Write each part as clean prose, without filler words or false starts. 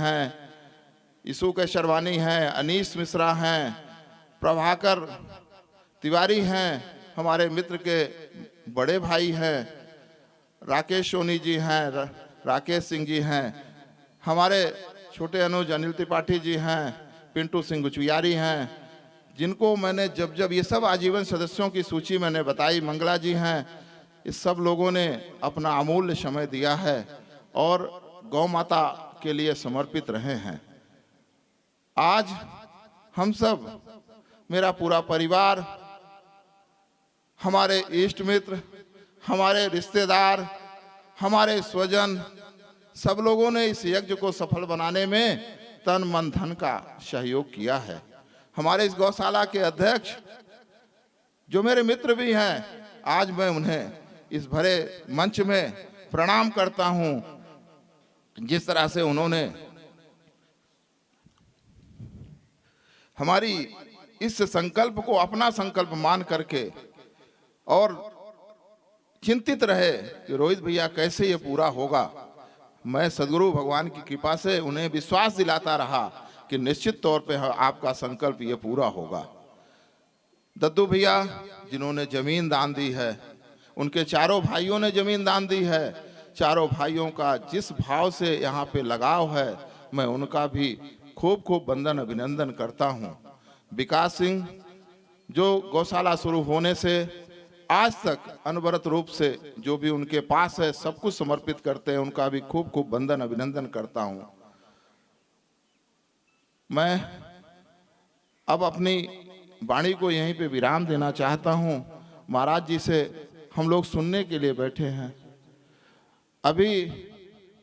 हैं, यीशु के शर्वानी हैं, अनीस मिश्रा हैं, प्रभाकर तिवारी हैं, हमारे मित्र के बड़े भाई हैं, राकेश सोनी जी हैं, राकेश सिंह जी हैं, हमारे छोटे अनुज अनिल त्रिपाठी जी हैं, पिंटू सिंह गुचवियारी हैं, जिनको मैंने जब जब ये सब आजीवन सदस्यों की सूची मैंने बताई, मंगला जी हैं, इस सब लोगों ने अपना अमूल्य समय दिया है और गौ माता के लिए समर्पित रहे हैं। आज हम सब, मेरा पूरा परिवार, हमारे इष्ट मित्र, हमारे रिश्तेदार, हमारे स्वजन, सब लोगों ने इस यज्ञ को सफल बनाने में तन मन धन का सहयोग किया है। हमारे इस गौशाला के अध्यक्ष, जो मेरे मित्र भी हैं, आज मैं उन्हें इस भरे मंच में प्रणाम करता हूं। जिस तरह से उन्होंने हमारी इस संकल्प को अपना संकल्प मान करके और चिंतित रहे कि रोहित भैया कैसे ये पूरा होगा, मैं सदगुरु भगवान की कृपा से उन्हें विश्वास दिलाता रहा कि निश्चित तौर पे आपका संकल्प ये पूरा होगा। दद्दू भैया जिन्होंने जमीन दान दी है, उनके चारों भाइयों ने जमीन दान दी है, चारों भाइयों का जिस भाव से यहाँ पे लगाव है, मैं उनका भी खूब खूब वंदन अभिनंदन करता हूँ। विकास सिंह, जो गौशाला शुरू होने से आज तक अनवरत रूप से जो भी उनके पास है सब कुछ समर्पित करते हैं, उनका भी खूब खूब वंदन अभिनंदन करता हूँ। मैं अब अपनी वाणी को यहीं पे विराम देना चाहता हूँ। महाराज जी से हम लोग सुनने के लिए बैठे हैं। अभी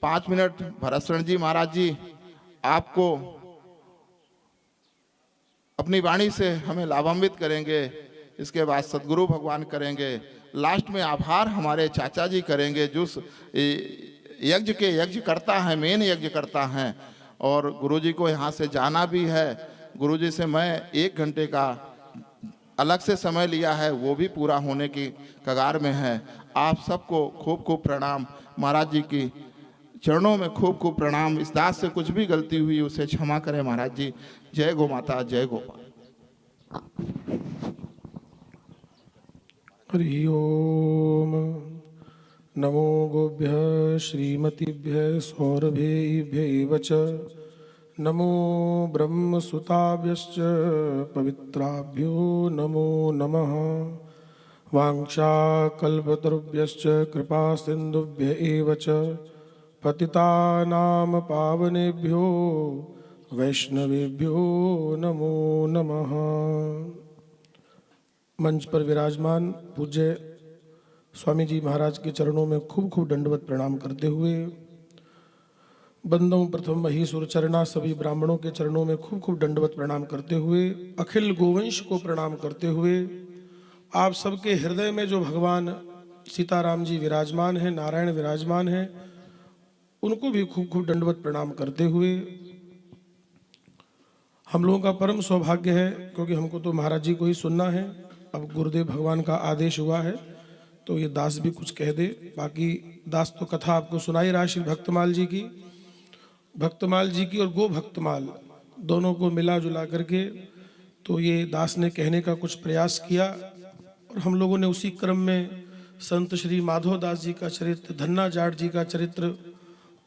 5 मिनट भरतशरण जी, महाराज जी आपको अपनी वाणी से हमें लाभान्वित करेंगे, इसके बाद सदगुरु भगवान करेंगे, लास्ट में आभार हमारे चाचा जी करेंगे जो यज्ञ के यज्ञ करता है, मेन यज्ञ करता है। और गुरुजी को यहाँ से जाना भी है। गुरुजी से मैं 1 घंटे का अलग से समय लिया है, वो भी पूरा होने की कगार में है। आप सबको खूब खूब प्रणाम, महाराज जी की चरणों में खूब खूब प्रणाम। इस दास से कुछ भी गलती हुई उसे क्षमा करें महाराज जी। जय गौ माता, जय गोपाल। हरि ओम। नमो गोभ्यः श्रीमतीभ्यः सौरभेभ्यः च नमो ब्रह्मसुताभ्यश्च पवित्राभ्यो नमो नमः। वाञ्छाकल्पतरुभ्यश्च कृपासिन्धुभ्य एव च पतितानां पावनेभ्यो वैष्णवेभ्यो नमो नमः। मंच पर विराजमान पूज्य स्वामी जी महाराज के चरणों में खूब खूब दंडवत प्रणाम करते हुए, बंदों प्रथम महीसुर चरणा सभी ब्राह्मणों के चरणों में खूब खूब दंडवत प्रणाम करते हुए, अखिल गोवंश को प्रणाम करते हुए, आप सबके हृदय में जो भगवान सीताराम जी विराजमान हैं, नारायण विराजमान हैं, उनको भी खूब खूब दंडवत प्रणाम करते हुए, हम लोगों का परम सौभाग्य है क्योंकि हमको तो महाराज जी को ही सुनना है। अब गुरुदेव भगवान का आदेश हुआ है तो ये दास भी कुछ कह दे। बाकी दास तो कथा आपको सुनाई रहा श्री भक्तमाल जी की। भक्तमाल जी की और गो भक्तमाल दोनों को मिला जुला करके तो ये दास ने कहने का कुछ प्रयास किया और हम लोगों ने उसी क्रम में संत श्री माधव दास जी का चरित्र, धन्ना जाट जी का चरित्र,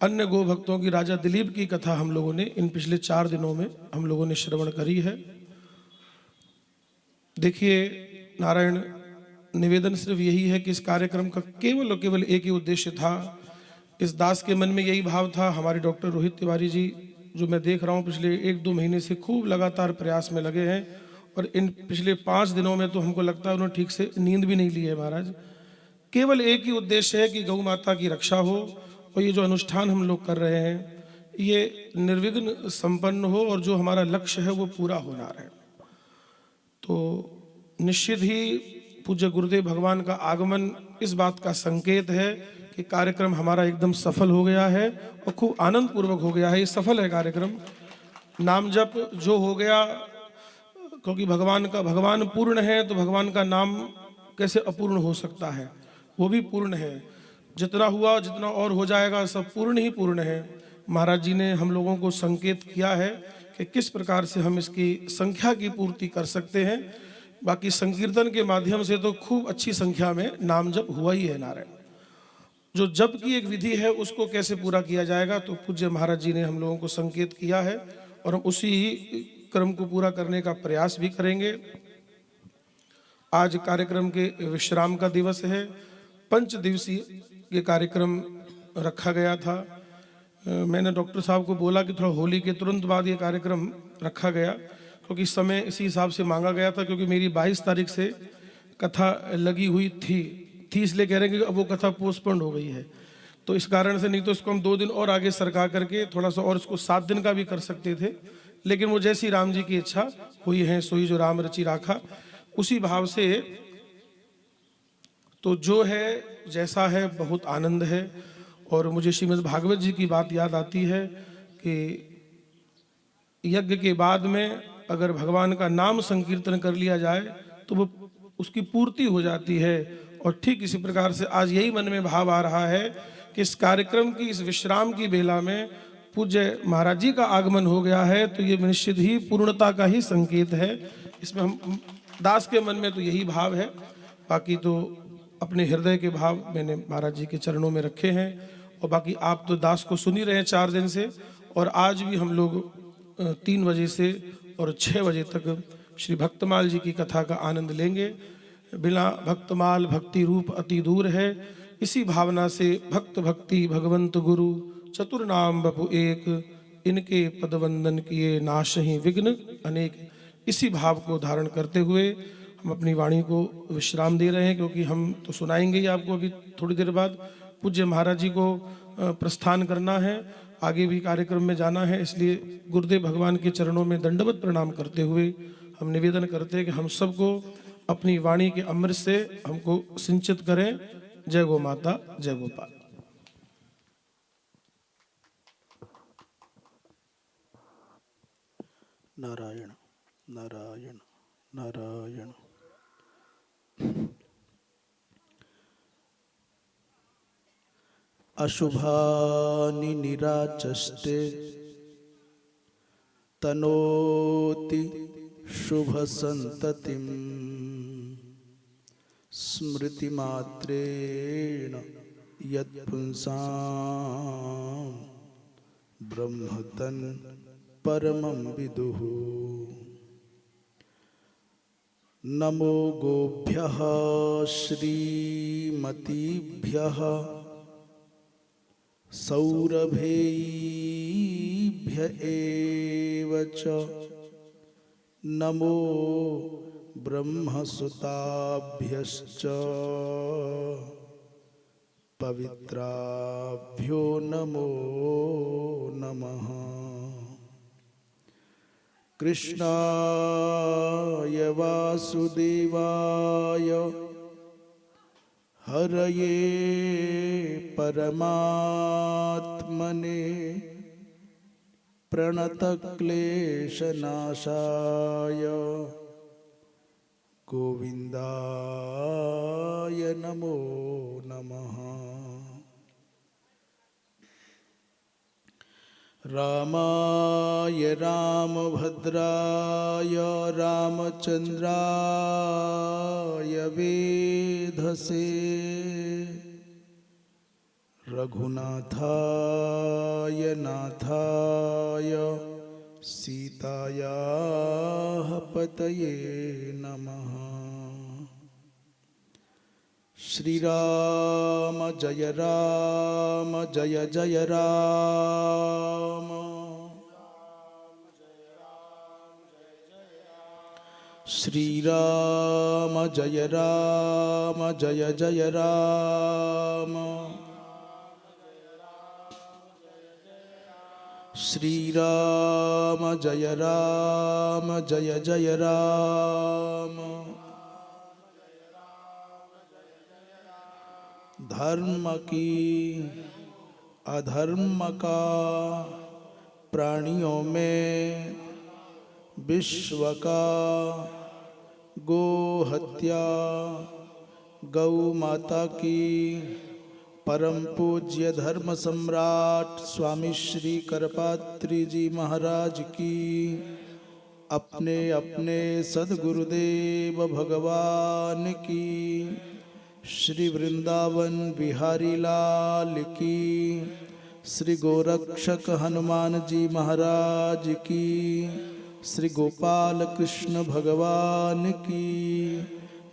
अन्य गो भक्तों की राजा दिलीप की कथा हम लोगों ने इन पिछले 4 दिनों में हम लोगों ने श्रवण करी है। देखिए नारायण, निवेदन सिर्फ यही है कि इस कार्यक्रम का केवल और केवल एक ही उद्देश्य था। इस दास के मन में यही भाव था। हमारे डॉक्टर रोहित तिवारी जी, जो मैं देख रहा हूँ पिछले 1-2 महीने से खूब लगातार प्रयास में लगे हैं और इन पिछले 5 दिनों में तो हमको लगता है उन्होंने ठीक से नींद भी नहीं ली है। महाराज, केवल एक ही उद्देश्य है कि गौ माता की रक्षा हो और ये जो अनुष्ठान हम लोग कर रहे हैं ये निर्विघ्न संपन्न हो और जो हमारा लक्ष्य है वो पूरा होना रहे। तो निश्चित ही पूज्य गुरुदेव भगवान का आगमन इस बात का संकेत है कि कार्यक्रम हमारा एकदम सफल हो गया है और खूब आनंद पूर्वक हो गया है। ये सफल है कार्यक्रम। नाम जप जो हो गया, क्योंकि भगवान पूर्ण है तो भगवान का नाम कैसे अपूर्ण हो सकता है, वो भी पूर्ण है। जितना हुआ जितना और हो जाएगा सब पूर्ण ही पूर्ण है। महाराज जी ने हम लोगों को संकेत किया है कि किस प्रकार से हम इसकी संख्या की पूर्ति कर सकते हैं। बाकी संकीर्तन के माध्यम से तो खूब अच्छी संख्या में नाम जप हुआ ही है नारायण। जो जप की एक विधि है उसको कैसे पूरा किया जाएगा, तो पूज्य महाराज जी ने हम लोगों को संकेत किया है और हम उसी क्रम को पूरा करने का प्रयास भी करेंगे। आज कार्यक्रम के विश्राम का दिवस है। 5 दिवसीय ये कार्यक्रम रखा गया था। मैंने डॉक्टर साहब को बोला कि थोड़ा होली के तुरंत बाद ये कार्यक्रम रखा गया, क्योंकि समय इसी हिसाब से मांगा गया था, क्योंकि मेरी 22 तारीख से कथा लगी हुई थी इसलिए कह रहे हैं कि अब वो कथा पोस्टपोन्ड हो गई है। तो इस कारण से, नहीं तो इसको हम 2 दिन और आगे सरका करके थोड़ा सा और इसको 7 दिन का भी कर सकते थे, लेकिन वो जैसी राम जी की इच्छा हुई है सोई जो राम रचि राखा, उसी भाव से तो जो है जैसा है बहुत आनंद है। और मुझे श्रीमद् भागवत जी की बात याद आती है कि यज्ञ के बाद में अगर भगवान का नाम संकीर्तन कर लिया जाए तो वो उसकी पूर्ति हो जाती है। और ठीक इसी प्रकार से आज यही मन में भाव आ रहा है कि इस कार्यक्रम की, इस विश्राम की बेला में पूज्य महाराज जी का आगमन हो गया है, तो ये निश्चित ही पूर्णता का ही संकेत है। इसमें हम दास के मन में तो यही भाव है। बाकी तो अपने हृदय के भाव मैंने महाराज जी के चरणों में रखे हैं। और बाकी आप तो दास को सुन ही रहे हैं 4 दिन से, और आज भी हम लोग 3 बजे से और 6 बजे तक श्री भक्तमाल जी की कथा का आनंद लेंगे। बिना भक्तमाल भक्ति रूप अति दूर है, इसी भावना से भक्त भक्ति भगवंत गुरु चतुर नाम बपु एक, इनके पदवंदन किए नाशहि विघ्न अनेक। इसी भाव को धारण करते हुए हम अपनी वाणी को विश्राम दे रहे हैं, क्योंकि हम तो सुनाएंगे ही आपको अभी थोड़ी देर बाद। पूज्य महाराज जी को प्रस्थान करना है, आगे भी कार्यक्रम में जाना है, इसलिए गुरुदेव भगवान के चरणों में दंडवत प्रणाम करते हुए हम निवेदन करते हैं कि हम सबको अपनी वाणी के अमृत से हमको सिंचित करें। जय गो माता, जय गोपाल। नारायण नारायण नारायण। अशुभानि निराचष्टे तनोति शुभ संततिं, स्मृतिमात्रेण यत्पुंसां ब्रह्मतन् परमं विदुः। नमो गोभ्यः श्रीमतीभ्यः सौरभेभ्य एव च। नमो ब्रह्मसुताभ्यश्च पवित्राभ्यो नमो नमः। कृष्णाय वासुदेवाय हरये परमात्मने प्रणतक्लेशनाशाय गोविन्दाय नमो नमः। रामाय रामभद्राय रामचन्द्राय वेधसे, रघुनाथाय नाथाय सीतायाः पतये नमः। श्रीराम जय राम जय जय राम। श्रीराम जय राम जय जय राम। श्रीराम जय राम जय जय राम। धर्म की अधर्म का प्राणियों में, विश्व का गो हत्या, गौ माता की परम पूज्य धर्म सम्राट स्वामी श्री करपात्री जी महाराज की, अपने अपने सद्गुरुदेव भगवान की, श्री वृंदावन बिहारी लाल की, श्री गोरक्षक हनुमान जी महाराज की, श्री गोपाल कृष्ण भगवान की,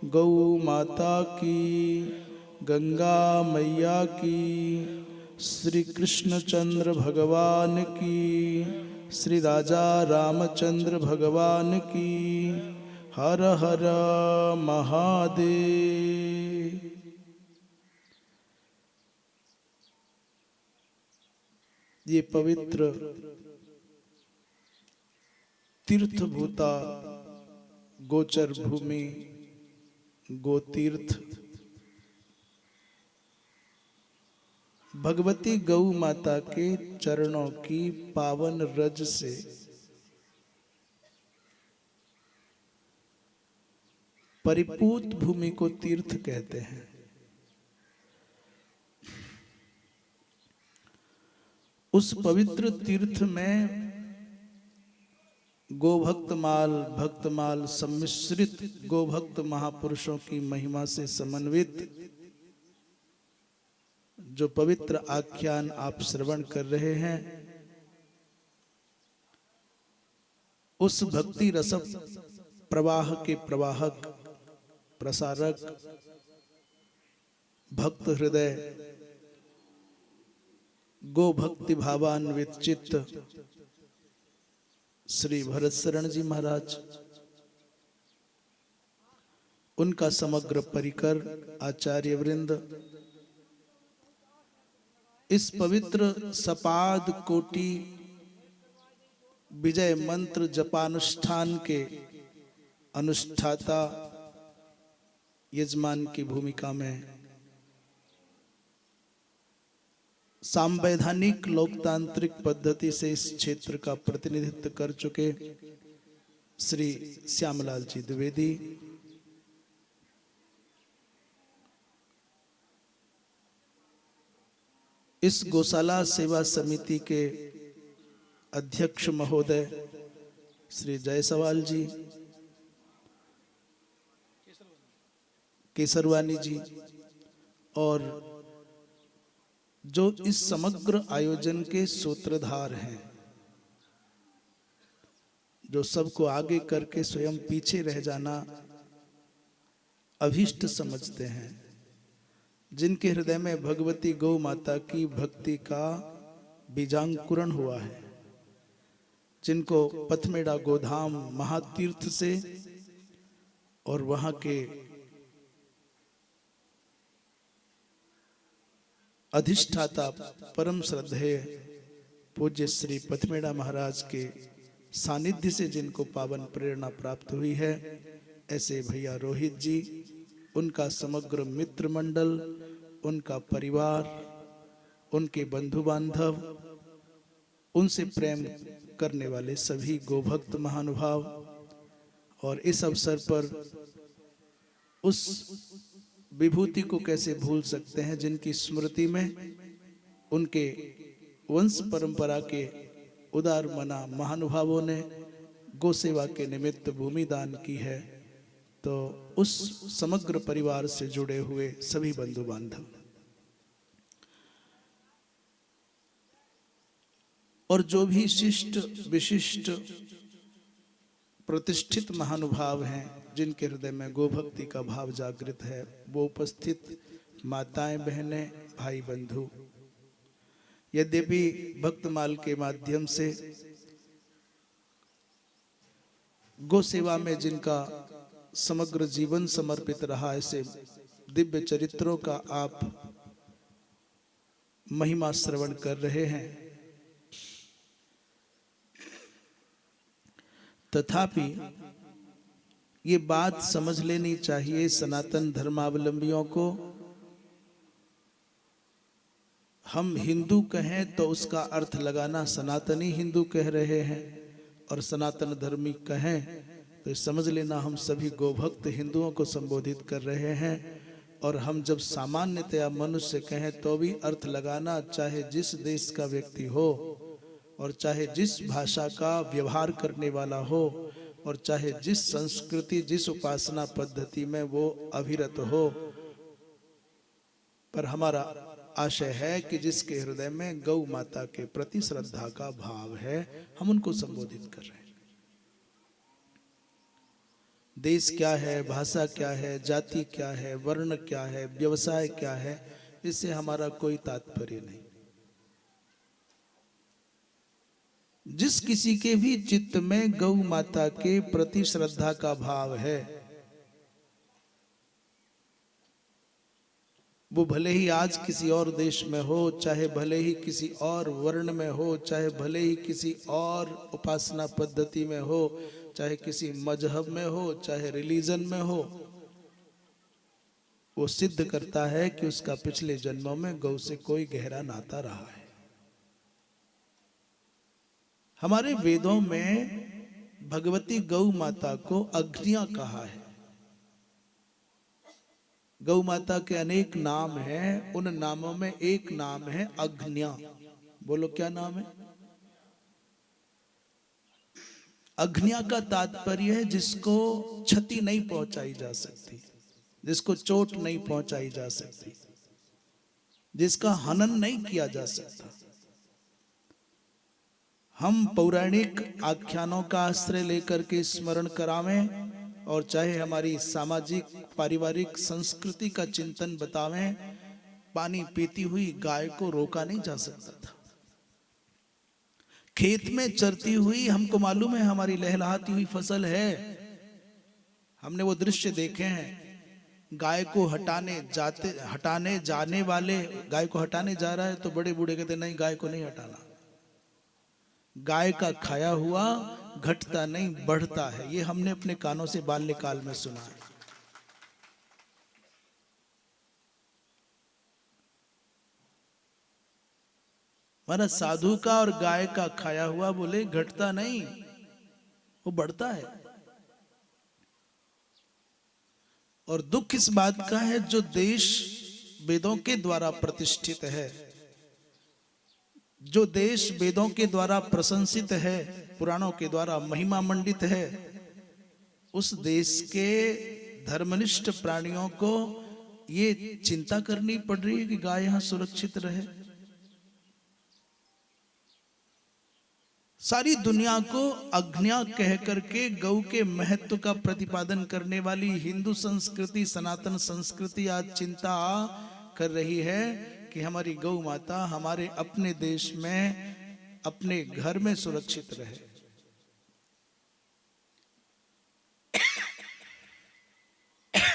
गौ माता की, गंगा मैया की, श्री कृष्णचंद्र भगवान की, श्री राजा रामचंद्र भगवान की। हर हर महादेव। ये पवित्र तीर्थभूता गोचर भूमि गोतीर्थ भगवती गौ माता के चरणों की पावन रज से परिपूत भूमि को तीर्थ कहते हैं। उस पवित्र तीर्थ में गोभक्तमाल भक्तमाल सम्मिश्रित गोभक्त महापुरुषों की महिमा से समन्वित जो पवित्र आख्यान आप श्रवण कर रहे हैं, उस भक्ति रस प्रवाह के प्रवाहक प्रसारक भक्त हृदय गो भक्ति भावान्वित चित्त श्री भरत शरण जी महाराज, उनका समग्र परिकर आचार्य वृंद, इस पवित्र सपाद कोटि विजय मंत्र जपानुष्ठान के अनुष्ठाता यजमान की भूमिका में सांवैधानिक लोकतांत्रिक पद्धति से इस क्षेत्र का प्रतिनिधित्व कर चुके श्री श्यामलाल जी द्विवेदी, इस गौशाला सेवा समिति के अध्यक्ष महोदय श्री जयसवाल जी, केसरवानी जी, और जो इस समग्र आयोजन के सूत्रधार हैं, जो सबको आगे करके स्वयं पीछे रह जाना अभीष्ट समझते हैं, जिनके हृदय में भगवती गौ माता की भक्ति का बीजांकुरण हुआ है, जिनको पथमेड़ा गोधाम महातीर्थ से और वहां के अधिष्ठाता परम श्रद्धेय पूज्य श्री पथमेड़ा महाराज के सानिध्य से जिनको पावन प्रेरणा प्राप्त हुई है, ऐसे भैया रोहित जी, उनका समग्र मित्र मंडल, उनका परिवार, उनके बंधु बांधव, उनसे प्रेम करने वाले सभी गोभक्त महानुभाव, और इस अवसर पर उस विभूति को कैसे भूल सकते हैं जिनकी स्मृति में उनके वंश परंपरा के उदार मना महानुभावों ने गौ सेवा के निमित्त भूमि दान की है। तो उस समग्र परिवार से जुड़े हुए सभी बंधु बांधव और जो भी शिष्ट विशिष्ट प्रतिष्ठित महानुभाव हैं, जिनके हृदय में गोभक्ति का भाव जागृत है, वो उपस्थित माताएं, बहनें, भाई बंधु, यद्यपि भक्तमाल के माध्यम से गो सेवा में जिनका समग्र जीवन समर्पित रहा, ऐसे दिव्य चरित्रों का आप महिमा श्रवण कर रहे हैं, तथापि ये बात समझ लेनी चाहिए सनातन धर्मावलंबियों को, हम हिंदू कहें तो उसका अर्थ लगाना सनातनी हिंदू कह रहे हैं, और सनातन धर्मी कहें तो समझ लेना हम सभी गोभक्त हिंदुओं को संबोधित कर रहे हैं। और हम जब सामान्यतया मनुष्य कहें तो भी अर्थ लगाना, चाहे जिस देश का व्यक्ति हो और चाहे जिस भाषा का व्यवहार करने वाला हो और चाहे जिस संस्कृति जिस उपासना पद्धति में वो अभिरत हो, पर हमारा आशय है कि जिसके हृदय में गौ माता के प्रति श्रद्धा का भाव है, हम उनको संबोधित कर रहे हैं। देश क्या है, भाषा क्या है, जाति क्या है, वर्ण क्या है, व्यवसाय क्या है, इससे हमारा कोई तात्पर्य नहीं। जिस किसी के भी चित्त में गौ माता के प्रति श्रद्धा का भाव है, वो भले ही आज किसी और देश में हो, चाहे भले ही किसी और वर्ण में हो, चाहे भले ही किसी और उपासना पद्धति में हो, चाहे किसी मजहब में हो, चाहे रिलीजन में हो, वो सिद्ध करता है कि उसका पिछले जन्मों में गौ से कोई गहरा नाता रहा है। हमारे वेदों में भगवती गौ माता को अग्निया कहा है। गौ माता के अनेक नाम हैं, उन नामों में एक नाम है अग्न्या। बोलो क्या नाम है? अग्न्या का तात्पर्य है जिसको क्षति नहीं पहुंचाई जा सकती, जिसको चोट नहीं पहुंचाई जा सकती, जिसका हनन नहीं किया जा सकता। हम पौराणिक आख्यानों का आश्रय लेकर के स्मरण करावें और चाहे हमारी सामाजिक पारिवारिक संस्कृति का चिंतन बतावें, पानी पीती हुई गाय को रोका नहीं जा सकता था। खेत में चरती हुई, हमको मालूम है हमारी लहलहाती हुई फसल है, हमने वो दृश्य देखे हैं। गाय को हटाने जाने वाले, गाय को हटाने जा रहा है तो बड़े बूढ़े कहते नहीं, गाय को नहीं हटाना। गाय का खाया हुआ घटता नहीं बढ़ता है, ये हमने अपने कानों से बाल्यकाल में सुना है। हमारा साधु का और गाय का खाया हुआ बोले घटता नहीं, वो बढ़ता है। और दुख इस बात का है जो देश वेदों के द्वारा प्रतिष्ठित है, जो देश वेदों के द्वारा प्रशंसित है, पुराणों के द्वारा महिमा मंडित है, उस देश के धर्मनिष्ठ प्राणियों को ये चिंता करनी पड़ रही है कि गाय यहां सुरक्षित रहे। सारी दुनिया को अग्न्या कह करके गौ के महत्व का प्रतिपादन करने वाली हिंदू संस्कृति, सनातन संस्कृति आज चिंता कर रही है कि हमारी गौ माता हमारे अपने देश में, अपने घर में सुरक्षित रहे।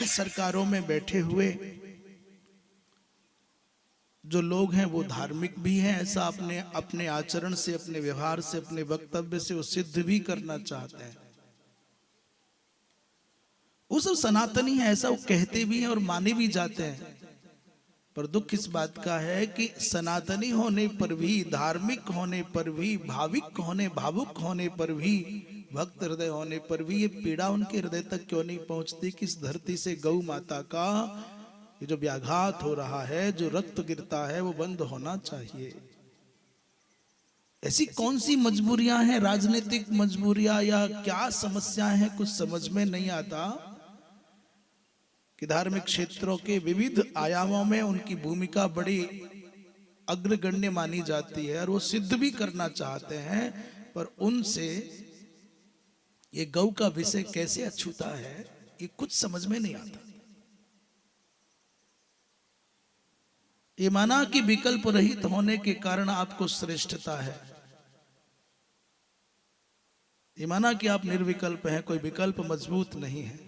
सरकारों में बैठे हुए जो लोग हैं वो धार्मिक भी हैं, ऐसा अपने आचरण से, अपने व्यवहार से, अपने वक्तव्य से वो सिद्ध भी करना चाहते हैं। वो सब सनातनी है ऐसा वो कहते भी हैं और माने भी जाते हैं। पर दुख इस बात का है कि सनातनी होने पर भी, धार्मिक होने पर भी, भावुक होने पर भी, भक्त हृदय होने पर भी ये पीड़ा उनके हृदय तक क्यों नहीं पहुंचती कि इस धरती से गौ माता का ये जो व्याघात हो रहा है, जो रक्त गिरता है, वो बंद होना चाहिए। ऐसी कौन सी मजबूरियां हैं, राजनीतिक मजबूरियां या क्या समस्याएं हैं, कुछ समझ में नहीं आता कि धार्मिक क्षेत्रों के विविध आयामों में उनकी भूमिका बड़ी अग्रगण्य मानी जाती है और वो सिद्ध भी करना चाहते हैं, पर उनसे ये गौ का विषय कैसे अछूता है, ये कुछ समझ में नहीं आता। ये माना कि विकल्प रहित होने के कारण आपको श्रेष्ठता है, ये माना कि आप निर्विकल्प हैं, कोई विकल्प मजबूत नहीं है।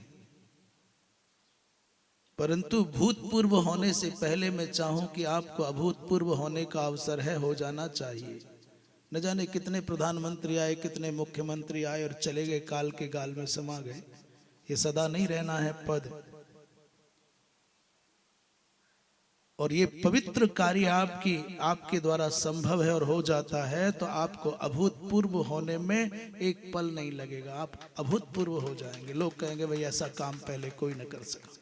परंतु भूतपूर्व होने से पहले मैं चाहूं कि आपको अभूतपूर्व होने का अवसर है, हो जाना चाहिए। न जाने कितने प्रधानमंत्री आए, कितने मुख्यमंत्री आए और चले गए, काल के गाल में समा गए। ये सदा नहीं रहना है पद। और ये पवित्र कार्य आपके द्वारा संभव है और हो जाता है तो आपको अभूतपूर्व होने में एक पल नहीं लगेगा, आप अभूतपूर्व हो जाएंगे। लोग कहेंगे भाई ऐसा काम पहले कोई न कर सका।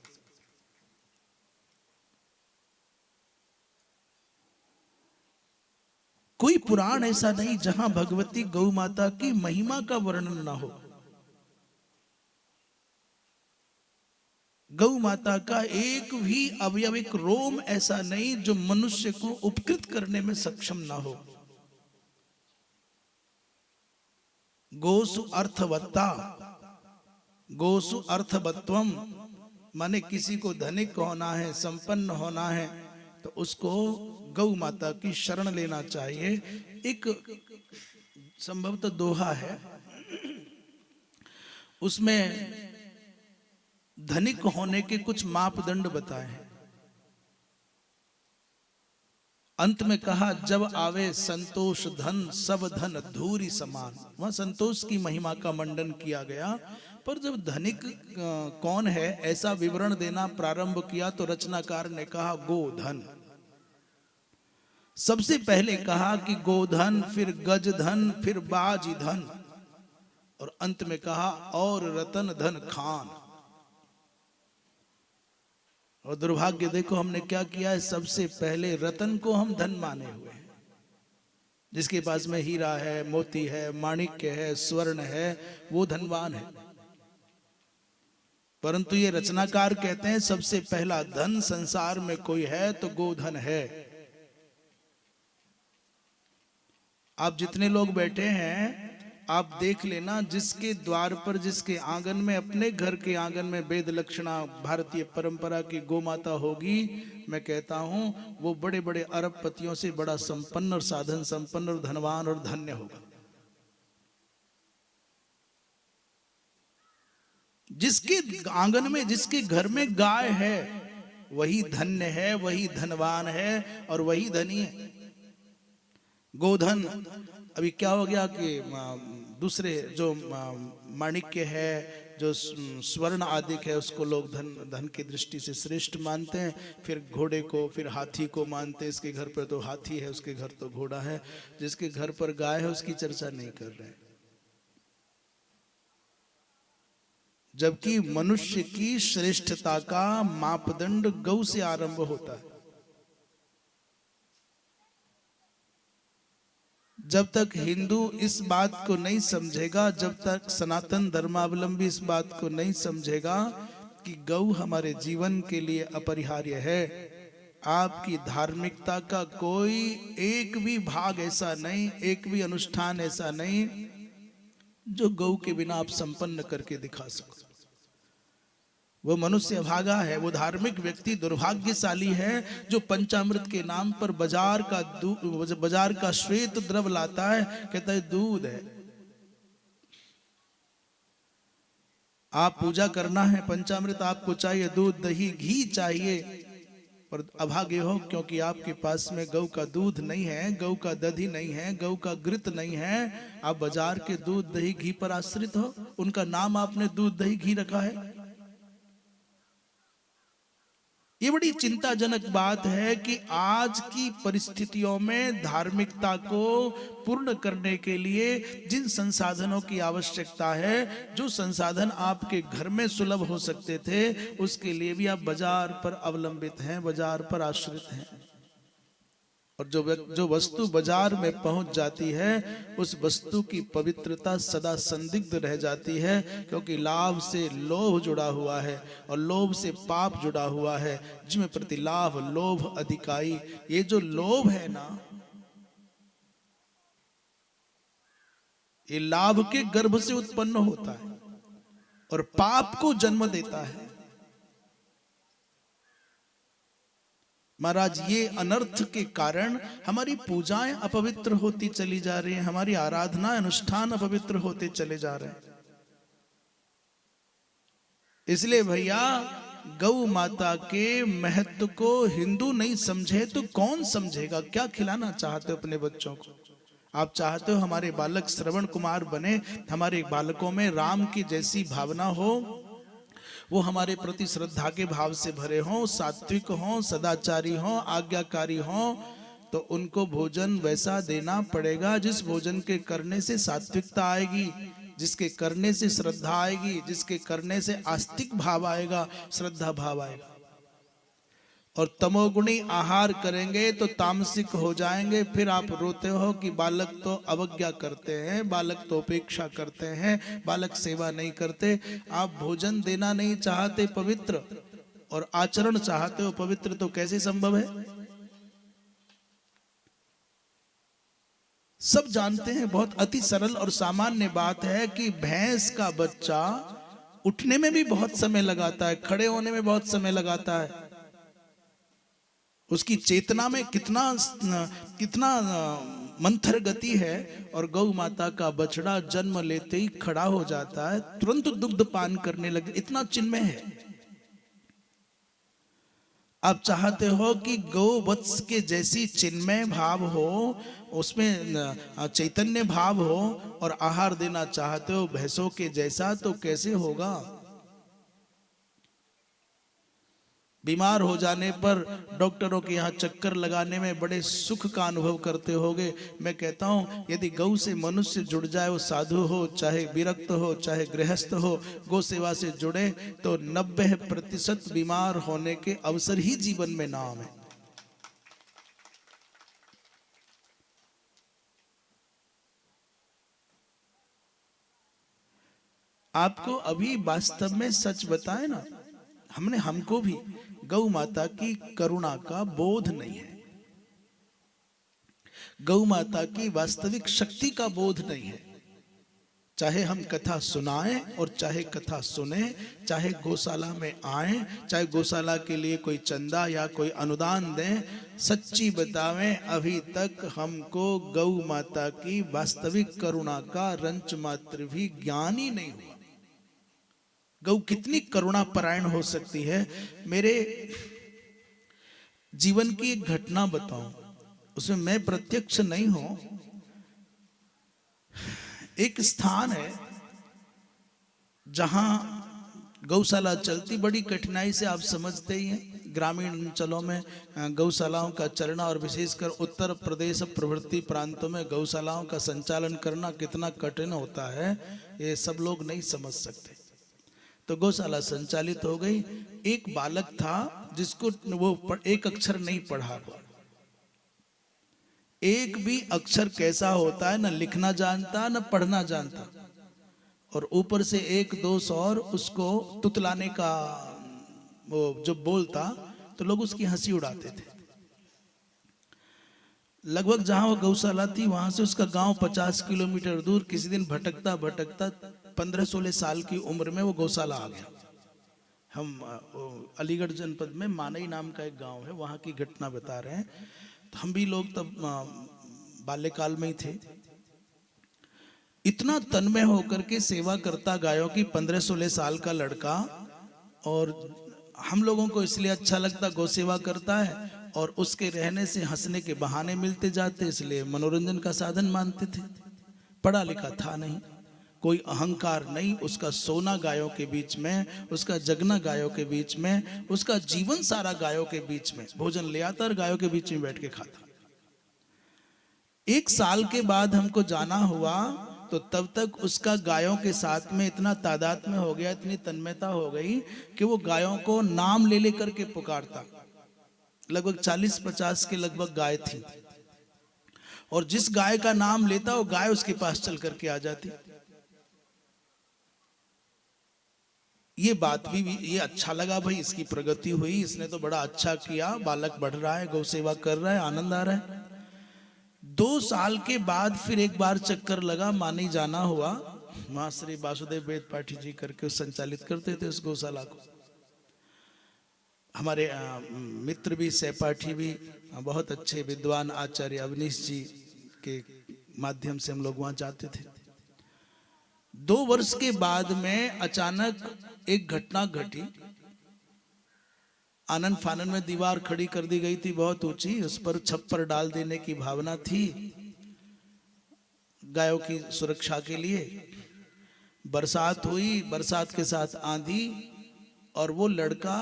कोई पुराण ऐसा नहीं जहां भगवती गौ माता की महिमा का वर्णन ना हो। गौ माता का एक भी अवयव, एक रोम ऐसा नहीं जो मनुष्य को उपकृत करने में सक्षम ना हो। गोसु अर्थवत्ता, गोसु अर्थवत्वम, माने किसी को धनिक होना है, संपन्न होना है, तो उसको गौ माता की शरण लेना चाहिए। एक संभवतः दोहा है, उसमें धनिक होने के कुछ मापदंड बताए हैं। अंत में कहा, जब आवे संतोष धन सब धन धूरी समान। वहां संतोष की महिमा का मंडन किया गया, पर जब धनिक कौन है ऐसा विवरण देना प्रारंभ किया तो रचनाकार ने कहा गोधन। सबसे पहले कहा कि गोधन, फिर गज धन, फिर बाजी धन, और अंत में कहा और रतन धन खान। और दुर्भाग्य देखो हमने क्या किया है, सबसे पहले रतन को हम धन माने हुए हैं। जिसके पास में हीरा है, मोती है, माणिक्य है, स्वर्ण है, वो धनवान है। परंतु ये रचनाकार कहते हैं सबसे पहला धन संसार में कोई है तो गोधन है। आप जितने लोग बैठे हैं आप देख लेना, जिसके द्वार पर, जिसके आंगन में, अपने घर के आंगन में वेद लक्षणा भारतीय परंपरा की गोमाता होगी, मैं कहता हूं वो बड़े बड़े अरबपतियों से बड़ा संपन्न और साधन संपन्न और धनवान और धन्य होगा। जिसके आंगन में, जिसके घर में गाय है वही धन्य है, वही धनवान है और वही धनी है। गोधन, अभी क्या हो गया कि दूसरे जो माणिक्य है, जो स्वर्ण आदिक है, उसको लोग धन की दृष्टि से श्रेष्ठ मानते हैं। फिर घोड़े को, फिर हाथी को मानते हैं। इसके घर पर तो हाथी है, उसके घर तो घोड़ा है। जिसके घर पर गाय है उसकी चर्चा नहीं कर रहे। जबकि मनुष्य की श्रेष्ठता का मापदंड गौ से आरंभ होता है। जब तक हिंदू इस बात को नहीं समझेगा, जब तक सनातन धर्मावलंबी इस बात को नहीं समझेगा कि गौ हमारे जीवन के लिए अपरिहार्य है, आपकी धार्मिकता का कोई एक भी भाग ऐसा नहीं, एक भी अनुष्ठान ऐसा नहीं जो गौ के बिना आप संपन्न करके दिखा सको। वो मनुष्य अभागा है, वो धार्मिक व्यक्ति दुर्भाग्यशाली है जो पंचामृत के नाम पर बाजार का श्वेत द्रव लाता है, कहता है दूध है। आप पूजा करना है, पंचामृत आपको चाहिए, दूध दही घी चाहिए, पर अभागे हो क्योंकि आपके पास में गौ का दूध नहीं है, गौ का दधी नहीं है, गौ का घृत नहीं है। आप बाजार के दूध दही घी पर आश्रित हो, उनका नाम आपने दूध दही घी रखा है। ये बड़ी चिंताजनक बात है कि आज की परिस्थितियों में धार्मिकता को पूर्ण करने के लिए जिन संसाधनों की आवश्यकता है, जो संसाधन आपके घर में सुलभ हो सकते थे, उसके लिए भी आप बाजार पर अवलंबित हैं, बाजार पर आश्रित हैं। और जो वस्तु बाजार में पहुंच जाती है, उस वस्तु की पवित्रता सदा संदिग्ध रह जाती है, क्योंकि लाभ से लोभ जुड़ा हुआ है और लोभ से पाप जुड़ा हुआ है। जिसमें प्रति लाभ लोभ अधिकाई, ये जो लोभ है ना, ये लाभ के गर्भ से उत्पन्न होता है और पाप को जन्म देता है। महाराज, ये अनर्थ के कारण हमारी पूजाएं अपवित्र होती चली जा रही हैं, हमारी आराधना अनुष्ठान अपवित्र होते चले जा रहे हैं। इसलिए भैया, गौ माता के महत्व को हिंदू नहीं समझे तो कौन समझेगा? क्या खिलाना चाहते हो अपने बच्चों को? आप चाहते हो हमारे बालक श्रवण कुमार बने, हमारे बालकों में राम की जैसी भावना हो, वो हमारे प्रति श्रद्धा के भाव से भरे हों, सात्विक हों, सदाचारी हों, आज्ञाकारी हों, तो उनको भोजन वैसा देना पड़ेगा जिस भोजन के करने से सात्विकता आएगी, जिसके करने से श्रद्धा आएगी, जिसके करने से आस्तिक भाव आएगा, श्रद्धा भाव आएगा। और तमोगुणी आहार करेंगे तो तामसिक हो जाएंगे। फिर आप रोते हो कि बालक तो अवज्ञा करते हैं, बालक तो उपेक्षा करते हैं, बालक सेवा नहीं करते। आप भोजन देना नहीं चाहते पवित्र और आचरण चाहते हो पवित्र, तो कैसे संभव है? सब जानते हैं, बहुत अति सरल और सामान्य बात है कि भैंस का बच्चा उठने में भी बहुत समय लगाता है, खड़े होने में बहुत समय लगाता है। उसकी चेतना में कितना कितना मंथर गति है। और गौ माता का बछड़ा जन्म लेते ही खड़ा हो जाता है, तुरंत दुग्ध पान करने लगे, इतना चिन्मय है। आप चाहते हो कि गौ वत्स के जैसी चिन्मय भाव हो, उसमें चैतन्य भाव हो, और आहार देना चाहते हो भैंसों के जैसा, तो कैसे होगा? बीमार हो जाने पर डॉक्टरों के यहाँ चक्कर लगाने में बड़े सुख का अनुभव करते होगे। मैं कहता हूँ यदि गौ से मनुष्य जुड़ जाए, वो साधु हो चाहे विरक्त हो चाहे गृहस्थ हो, गौ सेवा से जुड़े तो 90% बीमार होने के अवसर ही जीवन में ना आवे। आपको अभी वास्तव में सच बताए ना, हमको भी गौ माता की करुणा का बोध नहीं है, गौ माता की वास्तविक शक्ति का बोध नहीं है। चाहे हम कथा सुनाएं और चाहे कथा सुने, चाहे गौशाला में आए, चाहे गौशाला के लिए कोई चंदा या कोई अनुदान दें, सच्ची बतावें अभी तक हमको गौ माता की वास्तविक करुणा का रंच मात्र भी ज्ञान ही नहीं हुआ। गौ कितनी करुणा परायण हो सकती है। मेरे जीवन की एक घटना बताऊं, उसमें मैं प्रत्यक्ष नहीं हूं। एक स्थान है जहां गौशाला चलती, बड़ी कठिनाई से, आप समझते ही हैं ग्रामीण अंचलों में गौशालाओं का चलना और विशेषकर उत्तर प्रदेश प्रभृति प्रांतों में गौशालाओं का संचालन करना कितना कठिन होता है, ये सब लोग नहीं समझ सकते। तो गौशाला संचालित हो गई। एक बालक था जिसको वो एक अक्षर नहीं पढ़ा हुआ, एक भी अक्षर कैसा होता है, ना लिखना जानता ना पढ़ना जानता, और ऊपर से 1-2 और उसको तुतलाने का वो जो बोलता, तो लोग उसकी हंसी उड़ाते थे। लगभग जहां वो गौशाला थी वहां से उसका गांव 50 किलोमीटर दूर। किसी दिन भटकता भटकता 15-16 साल की उम्र में वो गौशाला आ गया। हम अलीगढ़ जनपद में मानई नाम का एक गांव है, वहां की घटना बता रहे हैं। तो हम भी लोग तब बाल्यकाल में ही थे। इतना तन्मय होकर के सेवा करता गायों की 15-16 साल का लड़का, और हम लोगों को इसलिए अच्छा लगता, गौ सेवा करता है और उसके रहने से हंसने के बहाने मिलते जाते, इसलिए मनोरंजन का साधन मानते थे। पढ़ा लिखा था नहीं, कोई अहंकार नहीं। उसका सोना गायों के बीच में, उसका जगना गायों के बीच में, उसका जीवन सारा गायों के बीच में। भोजन ले आता और गायों के बीच में बैठ के खाता। 1 साल के बाद हमको जाना हुआ, तो तब तक उसका गायों के साथ में इतना तादाद में हो गया, इतनी तन्मयता हो गई कि वो गायों को नाम ले लेकर के पुकारता। लगभग 40-50 के लगभग गाय थी, और जिस गाय का नाम लेता वो गाय उसके पास चल करके आ जाती। ये बात भी ये अच्छा लगा, भाई इसकी प्रगति हुई, इसने तो बड़ा अच्छा किया, बालक बढ़ रहा है, गौ सेवा कर रहा है, आनंद आ रहा है। 2 साल के बाद फिर एक बार चक्कर लगा, मानी जाना हुआ। वहां श्री वासुदेव वेद पाठी जी करके संचालित करते थे उस गौशाला को। हमारे मित्र भी, सहपाठी भी, बहुत अच्छे विद्वान आचार्य अवनीश जी के माध्यम से हम लोग वहां जाते थे। 2 वर्ष के बाद में अचानक एक घटना घटी। आनन फानन में दीवार खड़ी कर दी गई थी बहुत ऊंची, उस पर छप्पर डाल देने की भावना थी गायों की सुरक्षा के लिए। बरसात हुई, बरसात के साथ आंधी, और वो लड़का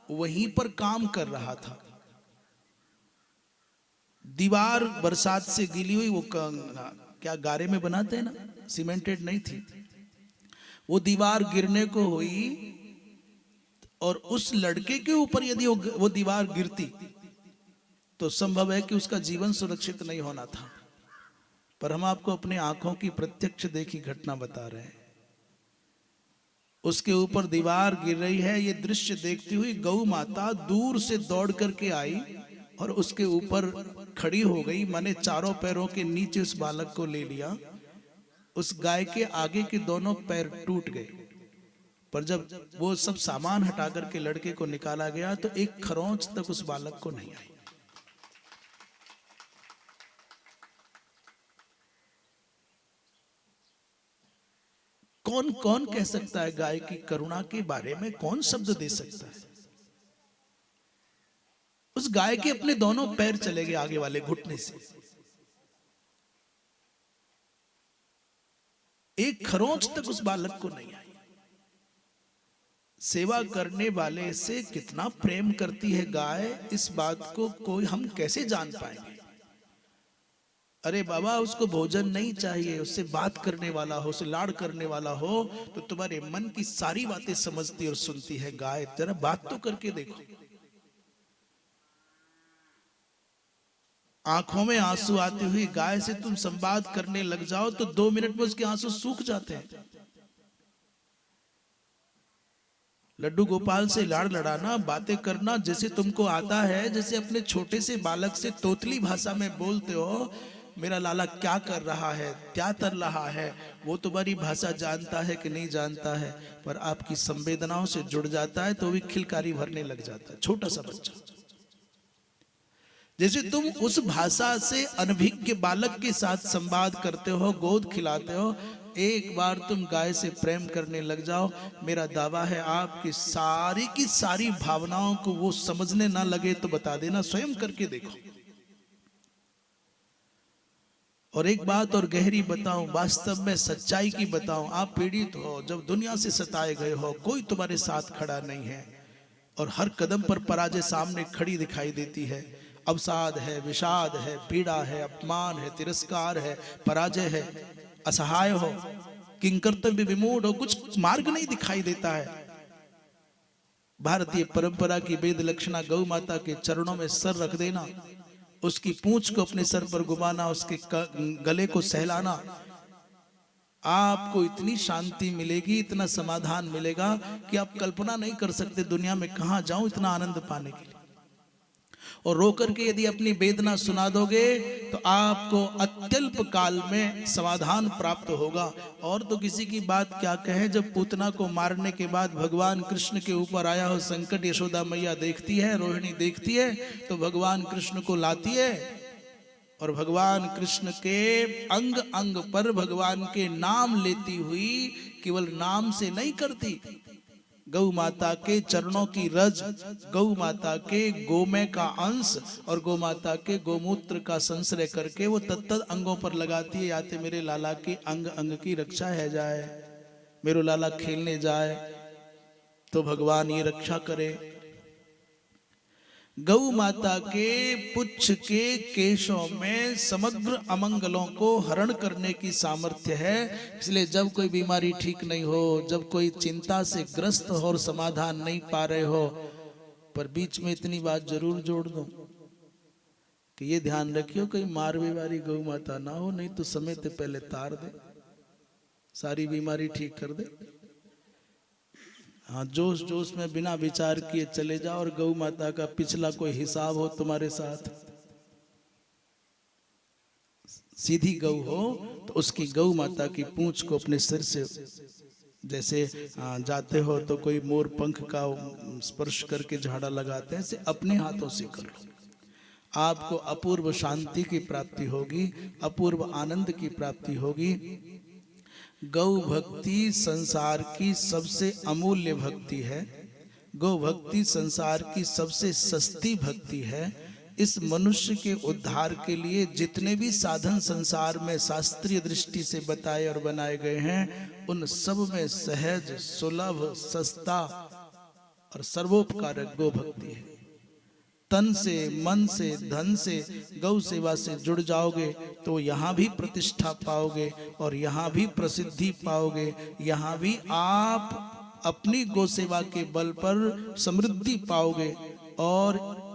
वहीं पर काम कर रहा था। दीवार बरसात से गीली हुई, वो क्या गारे में बनाते हैं ना, सीमेंटेड नहीं थी। वो दीवार गिरने को हुई, और उस लड़के के ऊपर यदि वो दीवार गिरती तो संभव है कि उसका जीवन सुरक्षित नहीं होना था। पर हम आपको अपनी आंखों की प्रत्यक्ष देखी घटना बता रहे हैं। उसके ऊपर दीवार गिर रही है, ये दृश्य देखती हुई गौ माता दूर से दौड़ करके आई और उसके ऊपर खड़ी हो गई। माने चारों पैरों के नीचे उस बालक को ले लिया। उस गाय के आगे के दोनों पैर टूट गए, पर जब वो सब सामान हटा करके लड़के को निकाला गया तो एक खरोंच तक उस बालक को नहीं आई। कौन कौन कह सकता है गाय की करुणा के बारे में? कौन शब्द दे सकता है? उस गाय के अपने दोनों पैर चले गए आगे वाले घुटने से। एक खरोंच तक उस बालक को नहीं आई। सेवा करने वाले से कितना प्रेम करती है गाय, इस बात को कोई हम कैसे जान पाएंगे? अरे बाबा, उसको भोजन नहीं चाहिए, उससे बात करने वाला हो, उससे लाड़ करने वाला हो तो तुम्हारे मन की सारी बातें समझती और सुनती है गाय। जरा बात तो करके देखो। आंखों में आंसू आती हुई गाय से तुम संवाद करने लग जाओ तो 2 मिनट में उसके आंसू सूख जाते हैं। लड्डू गोपाल से लाड़ लड़ाना, बातें करना जैसे तुमको आता है, जैसे अपने छोटे से बालक से तोतली भाषा में बोलते हो, मेरा लाला क्या कर रहा है, क्या कर रहा है, वो तुम्हारी भाषा जानता है कि नहीं जानता है, पर आपकी संवेदनाओं से जुड़ जाता है तो भी खिलकारी भरने लग जाता है। छोटा सा बच्चा, जैसे तुम उस भाषा से अनभिज्ञ बालक के साथ संवाद करते हो, गोद खिलाते हो, एक बार तुम गाय से प्रेम करने लग जाओ, मेरा दावा है आपकी सारी की सारी भावनाओं को वो समझने ना लगे तो बता देना, स्वयं करके देखो। और एक बात और गहरी बताऊं, वास्तव में सच्चाई की बताऊं, आप पीड़ित हो, जब दुनिया से सताए गए हो, कोई तुम्हारे साथ खड़ा नहीं है और हर कदम पर पराजय सामने खड़ी दिखाई देती है। अवसाद है, विषाद है, पीड़ा है, अपमान है, तिरस्कार है, पराजय है, असहाय हो, किंकर्तव्य विमूढ़ हो, कुछ मार्ग नहीं दिखाई देता है। भारतीय परंपरा की वेद लक्षणा गौ माता के चरणों में सर रख देना, उसकी पूंछ को अपने सर पर घुमाना, उसके गले को सहलाना, आपको इतनी शांति मिलेगी, इतना समाधान मिलेगा कि आप कल्पना नहीं कर सकते दुनिया में कहां जाऊं इतना आनंद पाने के लिए। और रो करके यदि अपनी वेदना सुना दोगे तो आपको अत्यल्प काल में समाधान प्राप्त होगा। और तो किसी की बात क्या कहें, जब पूतना को मारने के बाद भगवान कृष्ण के ऊपर आया हो संकट यशोदा मैया देखती है, रोहिणी देखती है, तो भगवान कृष्ण को लाती है और भगवान कृष्ण के अंग अंग पर भगवान के नाम लेती हुई, केवल नाम से नहीं करती, गौ माता के चरणों की रज, गौ माता के गोमय का अंश और गौ माता के गोमूत्र का संश्रय करके वो तत्त अंगों पर लगाती है। याते मेरे लाला के अंग अंग की रक्षा है जाए, मेरो लाला खेलने जाए तो भगवान ये रक्षा करे। गौ माता के पुच्छ के केशों में समग्र अमंगलों को हरण करने की सामर्थ्य है। इसलिए जब कोई बीमारी ठीक नहीं हो, जब कोई चिंता से ग्रस्त हो और समाधान नहीं पा रहे हो, पर बीच में इतनी बात जरूर जोड़ दूं कि ये ध्यान रखियो कहीं मारवे वाली गौ माता ना हो, नहीं तो समय से पहले तार दे, सारी बीमारी ठीक कर दे। हाँ, जोश जोश में बिना विचार किए चले जाओ और गौ माता का पिछला कोई हिसाब हो तुम्हारे साथ, सीधी गौ हो तो उसकी गौ माता की पूंछ को अपने सिर से, जैसे जाते हो तो कोई मोर पंख का स्पर्श करके झाड़ा लगाते हैं, ऐसे अपने हाथों से कर लो। आपको अपूर्व शांति की प्राप्ति होगी, अपूर्व आनंद की प्राप्ति होगी। गौ भक्ति संसार की सबसे अमूल्य भक्ति है। गौ भक्ति संसार की सबसे सस्ती भक्ति है। इस मनुष्य के उद्धार के लिए जितने भी साधन संसार में शास्त्रीय दृष्टि से बताए और बनाए गए हैं, उन सब में सहज, सुलभ, सस्ता और सर्वोपकारक गौ भक्ति है। तन से, मन से, धन से गौ सेवा से जुड़ जाओगे तो यहाँ भी प्रतिष्ठा पाओगे और यहाँ भी प्रसिद्धि पाओगे, यहाँ भी आप अपनी गौ सेवा के बल पर समृद्धि पाओगे। और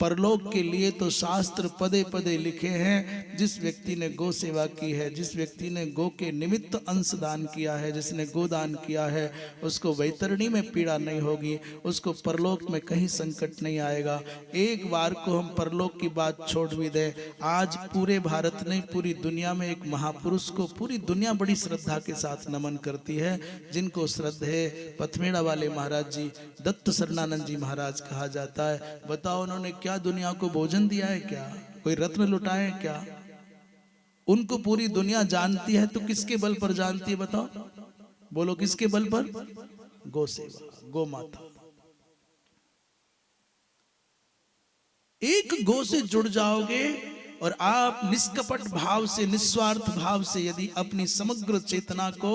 परलोक के लिए तो शास्त्र पदे पदे लिखे हैं, जिस व्यक्ति ने गौ सेवा की है, जिस व्यक्ति ने गौ के निमित्त अंश दान किया है, जिसने गोदान किया है, उसको वैतरणी में पीड़ा नहीं होगी, उसको परलोक में कहीं संकट नहीं आएगा। एक बार को हम परलोक की बात छोड़ भी दें, आज पूरे भारत नहीं पूरी दुनिया में एक महापुरुष को पूरी दुनिया बड़ी श्रद्धा के साथ नमन करती है, जिनको श्रद्धेय पथमेड़ा वाले महाराज जी, दत्त शरणानंद जी महाराज कहा जाता है। बताओ उन्होंने क्या दुनिया को भोजन दिया है, क्या कोई रत्न लुटाए क्या? उनको पूरी दुनिया जानती है, तो किसके बल पर जानती है बताओ? बोलो किसके बल पर? गौ सेवा, गौ माता। एक गौ से जुड़ जाओगे और आप निष्कपट भाव से, निस्वार्थ भाव से यदि अपनी समग्र चेतना को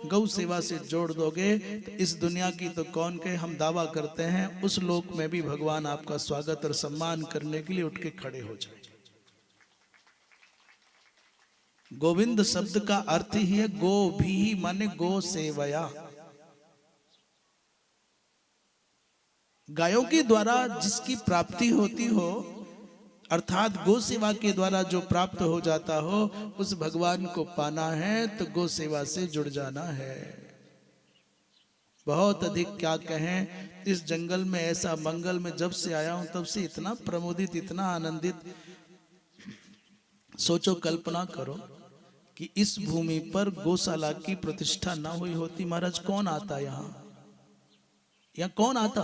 गौ सेवा से जोड़ दोगे, तो इस दुनिया की तो कौन कहे, हम दावा करते हैं उस लोक में भी भगवान आपका स्वागत और सम्मान करने के लिए उठ के खड़े हो जाए। गोविंद शब्द का अर्थ ही है गो भी माने गो सेवया। गायों के द्वारा जिसकी प्राप्ति होती हो, अर्थात गौ सेवा के द्वारा जो प्राप्त हो जाता हो, उस भगवान को पाना है तो गौ सेवा से जुड़ जाना है। बहुत अधिक क्या कहें, इस जंगल में ऐसा मंगल में जब से आया हूं तब से इतना प्रमोदित, इतना आनंदित। सोचो, कल्पना करो कि इस भूमि पर गौशाला की प्रतिष्ठा ना हुई होती, महाराज कौन आता यहाँ कौन आता?